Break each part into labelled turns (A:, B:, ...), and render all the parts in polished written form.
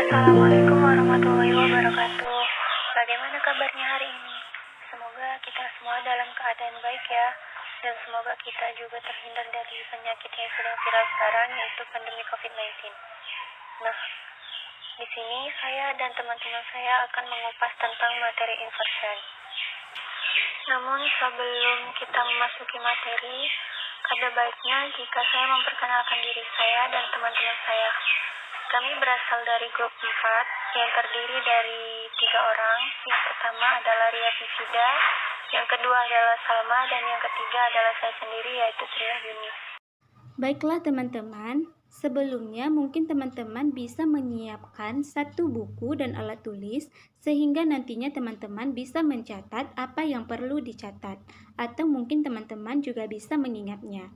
A: Assalamualaikum warahmatullahi wabarakatuh. Bagaimana kabarnya hari ini? Semoga kita semua dalam keadaan baik ya. Dan semoga kita juga terhindar dari penyakit yang sedang viral sekarang, yaitu pandemi COVID-19. Nah, di sini saya dan teman-teman saya akan mengupas tentang materi inversion. Namun sebelum kita memasuki materi, ada baiknya jika saya memperkenalkan diri saya dan teman-teman saya. Kami berasal dari grup 4 yang terdiri dari 3 orang. Yang pertama adalah Ria Fisida, yang kedua adalah Salma, dan yang ketiga adalah saya sendiri, yaitu Tria Yunis.
B: Baiklah teman-teman, sebelumnya mungkin teman-teman bisa menyiapkan satu buku dan alat tulis sehingga nantinya teman-teman bisa mencatat apa yang perlu dicatat atau mungkin teman-teman juga bisa mengingatnya.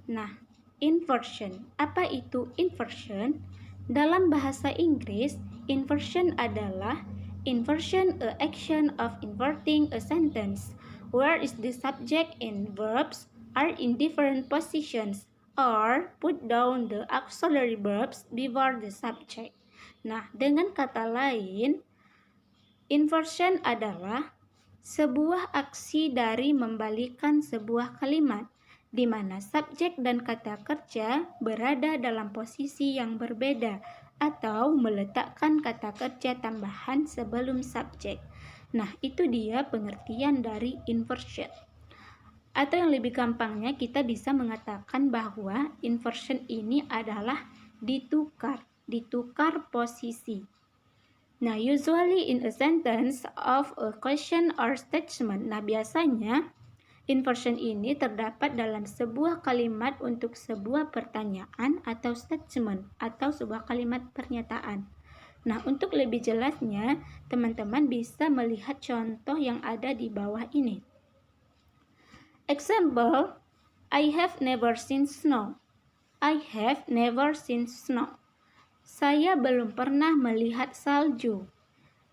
B: Nah, inversion. Apa itu inversion? Dalam bahasa Inggris, inversion adalah inversion a action of inverting a sentence where is the subject and verbs are in different positions or put down the auxiliary verbs before the subject. Nah, dengan kata lain, inversion adalah sebuah aksi dari membalikkan sebuah kalimat di mana subjek dan kata kerja berada dalam posisi yang berbeda atau meletakkan kata kerja tambahan sebelum subjek. Nah, itu dia pengertian dari inversion. Atau yang lebih gampangnya kita bisa mengatakan bahwa inversion ini adalah ditukar posisi. Nah, usually in a sentence of a question or statement. Nah, biasanya inversion ini terdapat dalam sebuah kalimat untuk sebuah pertanyaan atau statement atau sebuah kalimat pernyataan. Nah, untuk lebih jelasnya, teman-teman bisa melihat contoh yang ada di bawah ini. Example, I have never seen snow. I have never seen snow. Saya belum pernah melihat salju.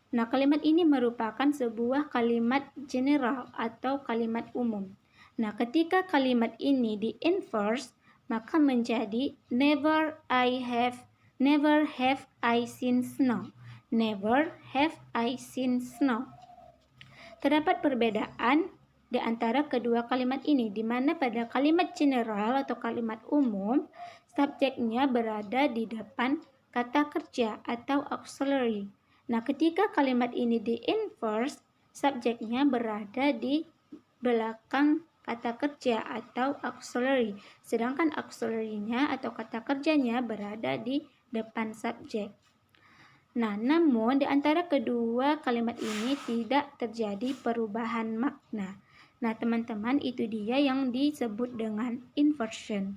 B: Nah, kalimat ini merupakan sebuah kalimat general atau kalimat umum. Nah, ketika kalimat ini di-inverse, maka menjadi never have I seen snow. Never have I seen snow. Terdapat perbedaan di antara kedua kalimat ini, di mana pada kalimat general atau kalimat umum, subjeknya berada di depan kata kerja atau auxiliary. Nah, ketika kalimat ini di-inverse, subjeknya berada di belakang kata kerja atau auxiliary, sedangkan auxiliary-nya atau kata kerjanya berada di depan subjek. Nah, namun di antara kedua kalimat ini tidak terjadi perubahan makna. Nah, teman-teman, itu dia yang disebut dengan inversion.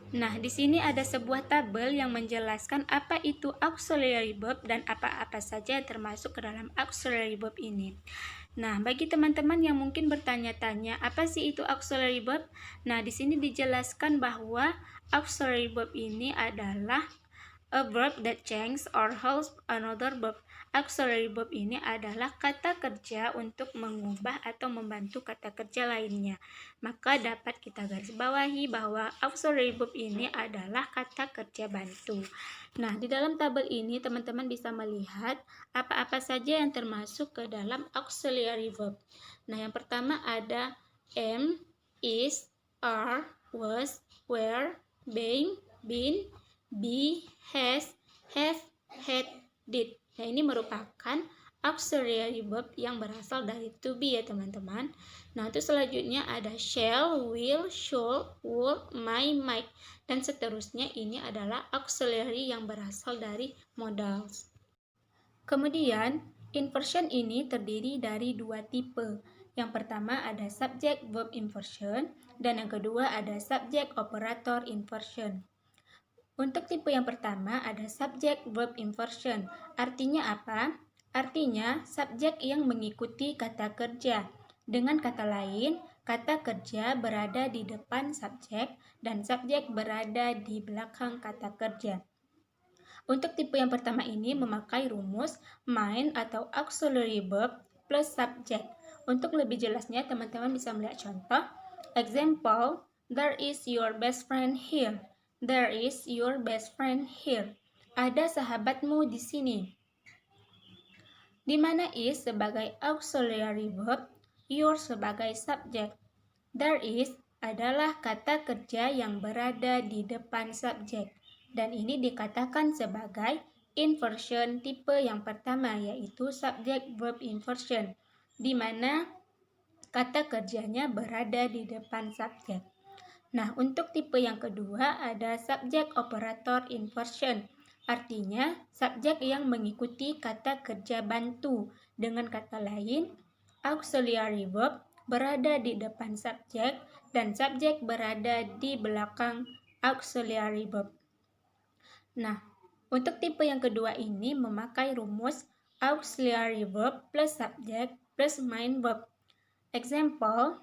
B: Nah, di sini ada sebuah tabel yang menjelaskan apa itu auxiliary verb dan apa-apa saja yang termasuk ke dalam auxiliary verb ini. Nah, bagi teman-teman yang mungkin bertanya-tanya, apa sih itu auxiliary verb? Nah, di sini dijelaskan bahwa auxiliary verb ini adalah a verb that changes or helps another verb. Auxiliary verb ini adalah kata kerja untuk mengubah atau membantu kata kerja lainnya. Maka dapat kita garis bawahi bahwa auxiliary verb ini adalah kata kerja bantu. Nah, di dalam tabel ini teman-teman bisa melihat apa-apa saja yang termasuk ke dalam auxiliary verb. Nah, yang pertama ada am, is, are, was, were, being, been, be, has, have, had, did. Nah, ini merupakan auxiliary verb yang berasal dari to be ya teman-teman. Nah, itu selanjutnya ada shall, will, should, would, might, dan seterusnya. Ini adalah auxiliary yang berasal dari modals. Kemudian, inversion ini terdiri dari dua tipe. Yang pertama ada subject verb inversion dan yang kedua ada subject operator inversion. Untuk tipe yang pertama ada subject verb inversion. Artinya apa? Artinya subjek yang mengikuti kata kerja. Dengan kata lain, kata kerja berada di depan subjek dan subjek berada di belakang kata kerja. Untuk tipe yang pertama ini memakai rumus main atau auxiliary verb plus subject. Untuk lebih jelasnya teman-teman bisa melihat contoh. Example, there is your best friend here. There is your best friend here. Ada sahabatmu di sini. Di mana is sebagai auxiliary verb, your sebagai subjek. There is adalah kata kerja yang berada di depan subjek. Dan ini dikatakan sebagai inversion tipe yang pertama, yaitu subject verb inversion, di mana kata kerjanya berada di depan subjek. Nah, untuk tipe yang kedua ada subject operator inversion. Artinya, subjek yang mengikuti kata kerja bantu. Dengan kata lain, auxiliary verb berada di depan subjek dan subjek berada di belakang auxiliary verb. Nah, untuk tipe yang kedua ini memakai rumus auxiliary verb plus subject plus main verb. Example,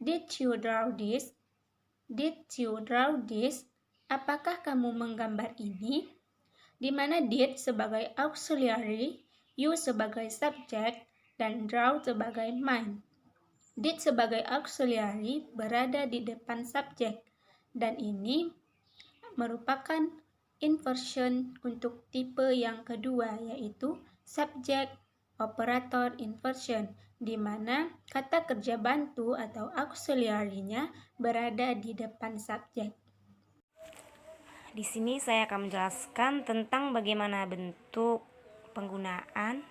B: did you draw this? Did you draw this? Apakah kamu menggambar ini? Di mana did sebagai auxiliary, you sebagai subjek, dan draw sebagai main. Did sebagai auxiliary berada di depan subjek, dan ini merupakan inversion untuk tipe yang kedua, yaitu subject operator inversion, di mana kata kerja bantu atau auxiliary-nya berada di depan subjek.
C: Di sini saya akan menjelaskan tentang bagaimana bentuk penggunaan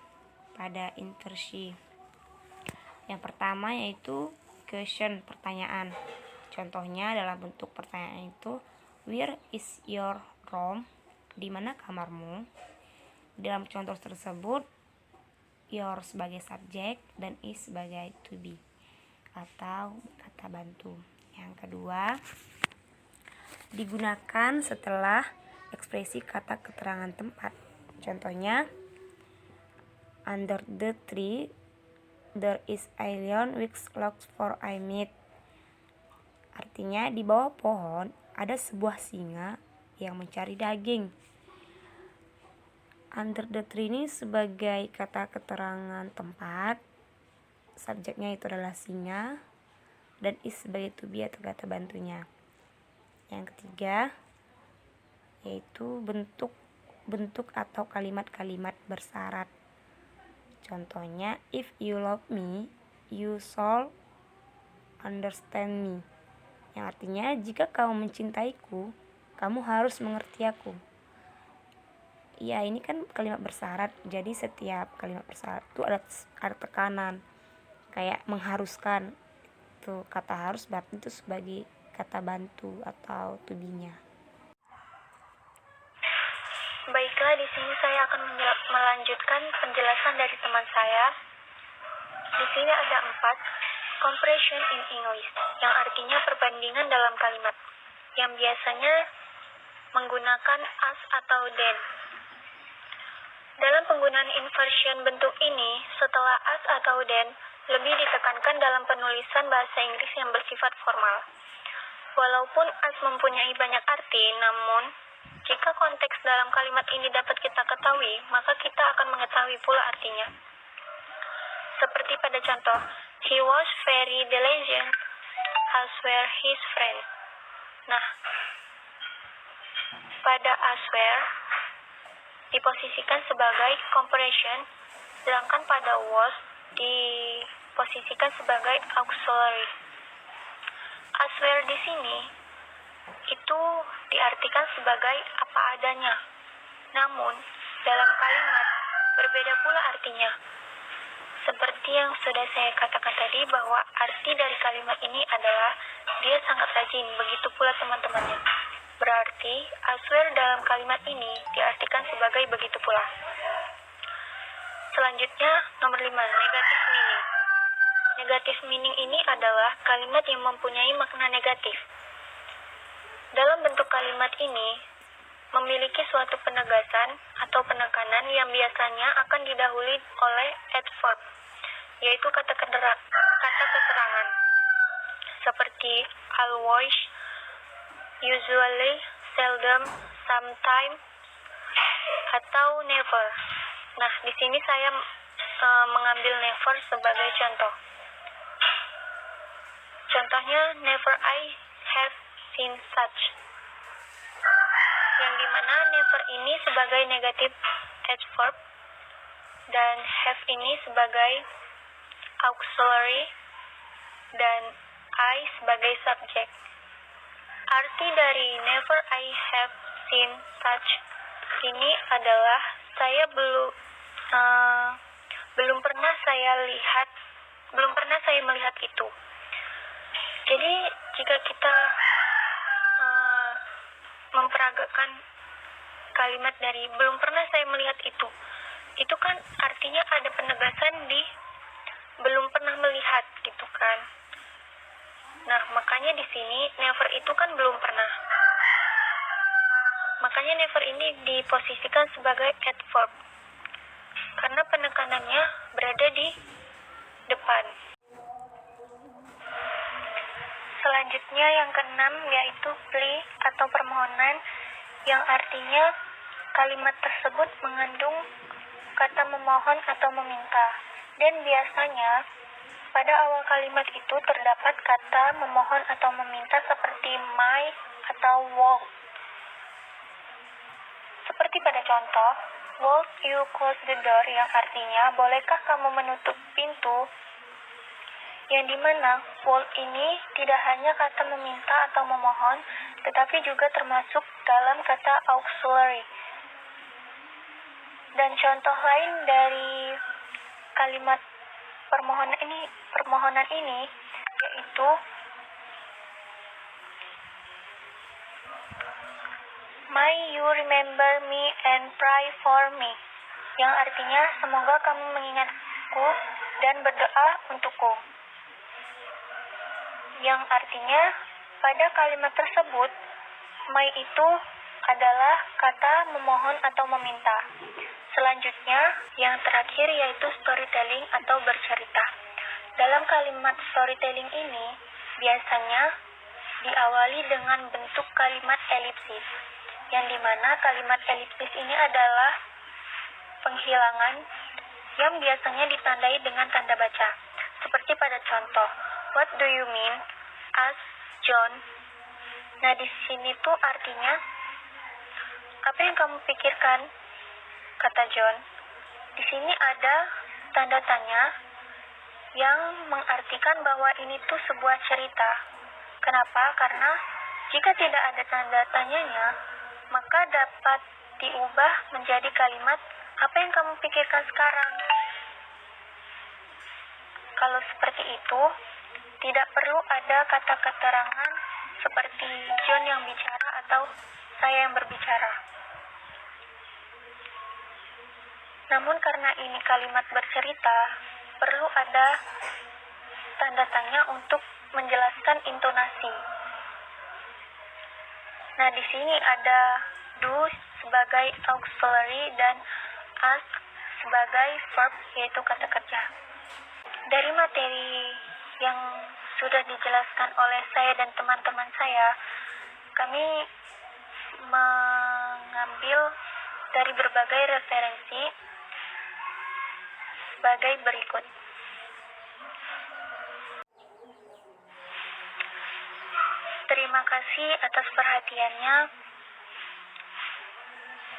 C: pada inversi. Yang pertama yaitu question, pertanyaan. Contohnya dalam bentuk pertanyaan itu, where is your room? Di mana kamarmu? Dalam contoh tersebut, your sebagai subjek dan is sebagai to be atau kata bantu. Yang kedua, digunakan setelah ekspresi kata keterangan tempat. Contohnya, under the tree there is a lion which looks for a meat. Artinya, di bawah pohon ada sebuah singa yang mencari daging. Under the tree ini sebagai kata keterangan tempat, subjeknya itu adalah singa, dan is sebagai to be atau kata bantunya. Yang ketiga yaitu bentuk atau kalimat-kalimat bersyarat. Contohnya, if you love me, you shall understand me. Yang artinya, jika kamu mencintaiku, kamu harus mengerti aku. Ya, ini kan kalimat bersyarat, jadi setiap kalimat bersyarat itu ada tekanan, kayak mengharuskan. Itu kata harus berarti itu sebagai kata bantu atau to be-nya.
A: Baiklah, di sini saya akan melanjutkan penjelasan dari teman saya. Di sini ada 4 compression in English, yang artinya perbandingan dalam kalimat, yang biasanya menggunakan as atau then. Dalam penggunaan inversion bentuk ini, setelah as atau then, lebih ditekankan dalam penulisan bahasa Inggris yang bersifat formal. Walaupun as mempunyai banyak arti, namun jika konteks dalam kalimat ini dapat kita ketahui, maka kita akan mengetahui pula artinya. Seperti pada contoh, he was very diligent, as were his friends. Nah, pada as were diposisikan sebagai compression, sedangkan pada was diposisikan sebagai auxiliary. As were di sini itu diartikan sebagai apa adanya. Namun, dalam kalimat berbeda pula artinya. Seperti yang sudah saya katakan tadi bahwa arti dari kalimat ini adalah dia sangat rajin, begitu pula teman-temannya. Berarti, as were dalam kalimat ini diartikan sebagai begitu pula. Selanjutnya, nomor 5, negative meaning. Negative meaning ini adalah kalimat yang mempunyai makna negatif. Dalam bentuk kalimat ini, memiliki suatu penegasan atau penekanan yang biasanya akan didahului oleh adverb, yaitu kata keterangan, seperti always, usually, seldom, sometimes, atau never. Nah, di sini saya mengambil never sebagai contoh. Contohnya, never I have seen such. yang dimana never ini sebagai negative adverb dan have ini sebagai auxiliary dan I sebagai subject. Arti dari never I have seen such ini adalah saya belum pernah saya melihat itu. Jadi jika kita memperagakan kalimat dari belum pernah saya melihat itu kan artinya ada penegasan di belum pernah melihat gitu kan. Nah, makanya di sini never itu kan belum pernah. Makanya never ini diposisikan sebagai adverb karena penekanannya berada di depan. Selanjutnya yang keenam yaitu plea atau permohonan yang artinya kalimat tersebut mengandung kata memohon atau meminta. Dan biasanya pada awal kalimat itu terdapat kata memohon atau meminta seperti my atau would. Seperti pada contoh, would you close the door yang artinya bolehkah kamu menutup pintu? Yang dimana would ini tidak hanya kata meminta atau memohon, tetapi juga termasuk dalam kata auxiliary. Dan contoh lain dari kalimat permohonan ini yaitu may you remember me and pray for me, yang artinya semoga kamu mengingatku dan berdoa untukku. Yang artinya pada kalimat tersebut may itu adalah kata memohon atau meminta. Selanjutnya yang terakhir yaitu storytelling atau bercerita. Dalam kalimat storytelling ini biasanya diawali dengan bentuk kalimat elipsis, yang dimana kalimat elipsis ini adalah penghilangan yang biasanya ditandai dengan tanda baca. Seperti pada contoh, what do you mean? Ask John. Nah, di sini tuh artinya, apa yang kamu pikirkan? Kata John. Di sini ada tanda tanya yang mengartikan bahwa ini tuh sebuah cerita. Kenapa? Karena jika tidak ada tanda tanyanya, maka dapat diubah menjadi kalimat, apa yang kamu pikirkan sekarang? Kalau seperti itu, tidak perlu ada kata keterangan seperti John yang bicara atau saya yang berbicara. Namun karena ini kalimat bercerita, perlu ada tanda tanya untuk menjelaskan intonasi. Nah, di sini ada do sebagai auxiliary dan ask sebagai verb, yaitu kata kerja. Dari materi yang sudah dijelaskan oleh saya dan teman-teman saya, kami mengambil dari berbagai referensi sebagai berikut. Terima kasih atas perhatiannya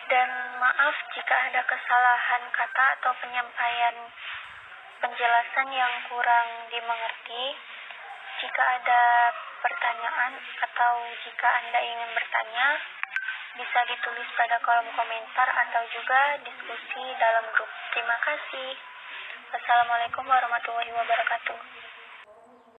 A: dan maaf jika ada kesalahan kata atau penyampaian penjelasan yang kurang dimengerti. Jika ada pertanyaan atau jika Anda ingin bertanya, bisa ditulis pada kolom komentar atau juga diskusi dalam grup. Terima kasih. Wassalamualaikum warahmatullahi wabarakatuh.